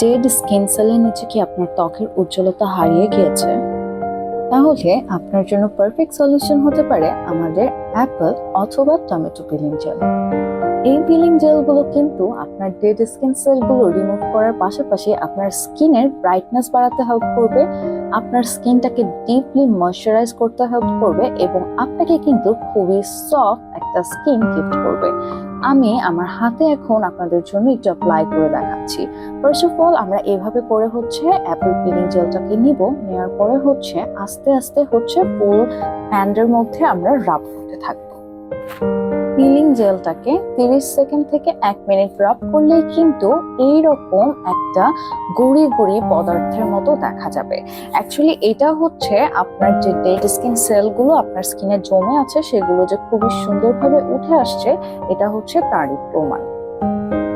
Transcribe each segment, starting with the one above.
Dead skin সেলের নিচে কি আপনার ত্বকের উজ্জ্বলতা হারিয়ে গিয়েছে? তাহলে আপনার জন্য পারফেক্ট সলিউশন হতে পারে আমাদের অ্যাপল অথবা টমেটো পিলিং জেল। এই পিলিং জেলগুলো কিন্তু আপনার ডেড স্কিন সেলগুলো রিমুভ করার পাশাপাশি আপনার স্কিনের ব্রাইটনেস বাড়াতে হেল্প করবে, আপনার স্কিনটাকে ডিপলি ময়শ্চারাইজ করতে হেল্প করবে এবং আপনাকে কিন্তু খুবই সফট একটা স্কিন গিফট করবে। আমি আমার হাতে এখন আপনাদের জন্য একটু অ্যাপ্লাই করে দেখাচ্ছি। ফার্স্ট অফ অল আমরা এভাবে করে অ্যাপল পিলিং জেলটাকে নেওয়ার পরে আস্তে আস্তে ফুল হ্যান্ডের মধ্যে আমরা রাব করতে থাকবো। পিলিং জেলটাকে 30 সেকেন্ড থেকে 1 মিনিট রাব করলেই কিন্তু এইরকম একটা গুঁড়ি গুঁড়ি পদার্থের মতো দেখা যাবে। অ্যাকচুয়ালি এটা আপনার যে ডেড স্কিন সেলগুলো আপনার স্কিনে জমে আছে সেগুলো যে খুবই সুন্দরভাবে উঠে আসছে, এটা তারই প্রমাণ।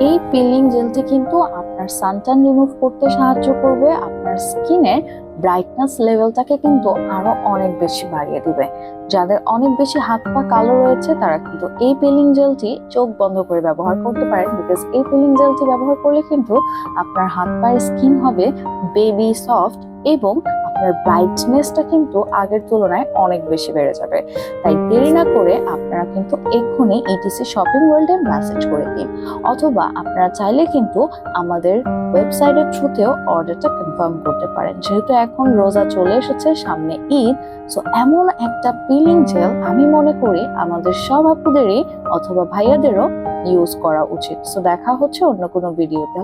এই পিলিং জেলটি কিন্তু আপনার সানট্যান রিমুভ করতে সাহায্য করবে, আপনার স্কিনের ব্রাইটনেস লেভেলটাকে কিন্তু আরো অনেক বেশি বাড়িয়ে দিবে। যাদের অনেক বেশি হাত পা কালো রয়েছে তারা কিন্তু এই পিলিং জেলটি চোখ বন্ধ করে ব্যবহার করতে পারেন, বিকজ এই পিলিং জেলটি ব্যবহার করলে কিন্তু আপনার হাত পায়ের স্কিন হবে বেবি সফট এবং আপনার ব্রাইটনেসটা কিন্তু আগের তুলনায় অনেক বেশি বেড়ে যাবে। তাই দেরি না করে আপনারা কিন্তু এক্ষুনি ইটিসি শপিং ওয়ার্ল্ডে মেসেজ করে দিন, অথবা আপনারা চাইলে কিন্তু আমাদের ওয়েবসাইটের থ্রুতেও অর্ডারটা কনফার্ম করতে পারেন। যেহেতু এখন রোজা চলে এসেছে, সামনে ঈদ, সো এমন একটা পিলিং জেল আমি মনে করি আমাদের সব আপুদেরই অথবা ভাইয়াদেরও ইউজ করা উচিত। সো দেখা হচ্ছে অন্য কোনো ভিডিওতে।